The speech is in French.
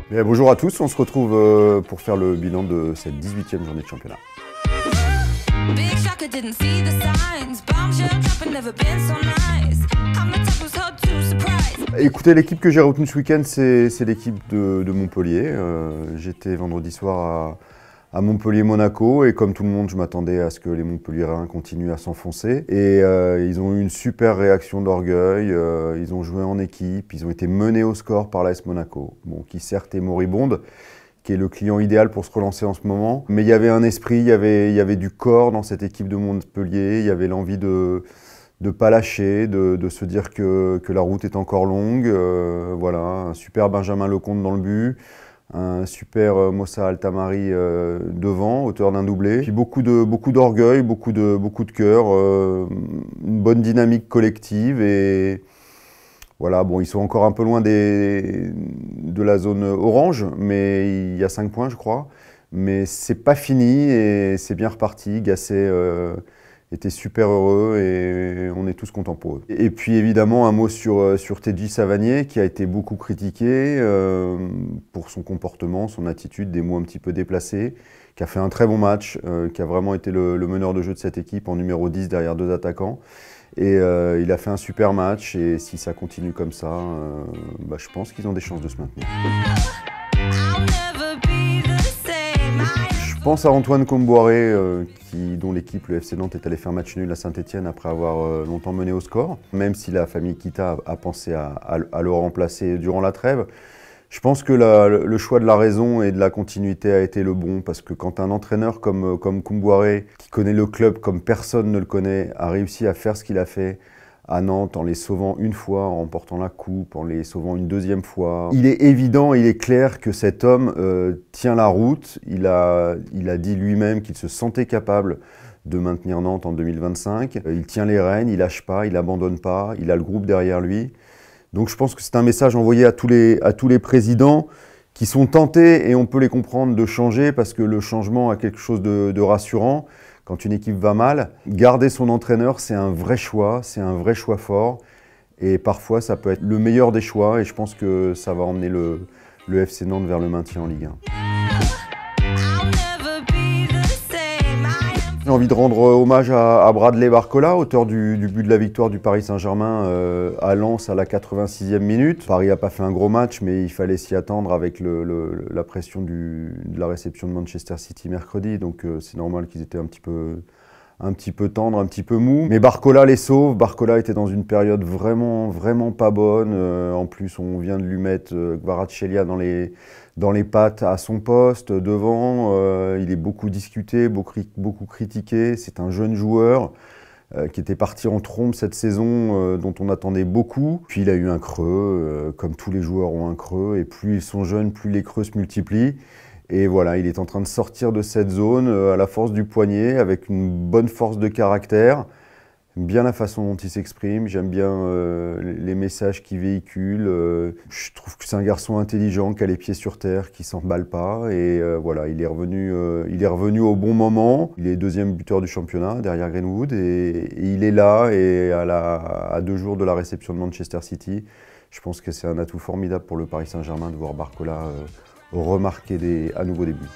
Bien, bonjour à tous, on se retrouve pour faire le bilan de cette 18e journée de championnat. Écoutez, l'équipe que j'ai retenue ce week-end, c'est l'équipe de Montpellier. J'étais vendredi soir à Montpellier-Monaco et comme tout le monde, je m'attendais à ce que les Montpelliérains continuent à s'enfoncer. Et ils ont eu une super réaction d'orgueil, ils ont joué en équipe, ils ont été menés au score par l'AS Monaco, bon, qui certes est moribonde, qui est le client idéal pour se relancer en ce moment. Mais il y avait un esprit, il y avait du corps dans cette équipe de Montpellier, il y avait l'envie de ne pas lâcher, de se dire que la route est encore longue. Voilà, un super Benjamin Lecomte dans le but, un super Moussa Altamari devant, auteur d'un doublé. Puis beaucoup d'orgueil, beaucoup de cœur, une bonne dynamique collective et voilà, bon, ils sont encore un peu loin de la zone orange, mais il y a 5 points, je crois. Mais c'est pas fini et c'est bien reparti. Gasset était super heureux et on est tous contents pour eux. Et puis évidemment, un mot sur Teddy Savanier, qui a été beaucoup critiqué pour son comportement, son attitude, des mots un petit peu déplacés, qui a fait un très bon match, qui a vraiment été le meneur de jeu de cette équipe en numéro 10 derrière 2 attaquants. Et il a fait un super match et si ça continue comme ça, je pense qu'ils ont des chances de se maintenir. Je pense à Antoine Kombouaré, dont l'équipe, le FC Nantes, est allé faire match nul à Saint-Etienne après avoir longtemps mené au score. Même si la famille Kita a pensé à le remplacer durant la trêve. Je pense que le choix de la raison et de la continuité a été le bon, parce que quand un entraîneur comme Kombouaré, qui connaît le club comme personne ne le connaît, a réussi à faire ce qu'il a fait à Nantes en les sauvant une fois, en remportant la coupe, en les sauvant une deuxième fois. Il est évident, il est clair que cet homme tient la route. Il a dit lui-même qu'il se sentait capable de maintenir Nantes en 2025. Il tient les rênes, il lâche pas, il n'abandonne pas, il a le groupe derrière lui. Donc je pense que c'est un message envoyé à tous les présidents qui sont tentés, et on peut les comprendre, de changer, parce que le changement a quelque chose de rassurant. Quand une équipe va mal, garder son entraîneur, c'est un vrai choix fort. Et parfois, ça peut être le meilleur des choix, et je pense que ça va emmener le FC Nantes vers le maintien en Ligue 1. J'ai envie de rendre hommage à Bradley Barcola, auteur du but de la victoire du Paris Saint-Germain à Lens à la 86e minute. Paris n'a pas fait un gros match, mais il fallait s'y attendre avec la pression de la réception de Manchester City mercredi. Donc c'est normal qu'ils étaient un petit peu tendres, un petit peu mous. Mais Barcola les sauve. Barcola était dans une période vraiment pas bonne. En plus, on vient de lui mettre Kvaratskhelia dans les pattes à son poste, devant. Il est beaucoup discuté, beaucoup critiqué. C'est un jeune joueur qui était parti en trombe cette saison, dont on attendait beaucoup. Puis il a eu un creux, comme tous les joueurs ont un creux. Et plus ils sont jeunes, plus les creux se multiplient. Et voilà, il est en train de sortir de cette zone à la force du poignet, avec une bonne force de caractère. J'aime bien la façon dont il s'exprime, j'aime bien les messages qu'il véhicule. Je trouve que c'est un garçon intelligent, qui a les pieds sur terre, qui ne s'emballe pas. Et voilà, il est revenu au bon moment. Il est deuxième buteur du championnat, derrière Greenwood. Et il est là, et à 2 jours de la réception de Manchester City, je pense que c'est un atout formidable pour le Paris Saint-Germain de voir Barcola remarquer à nouveau des buts.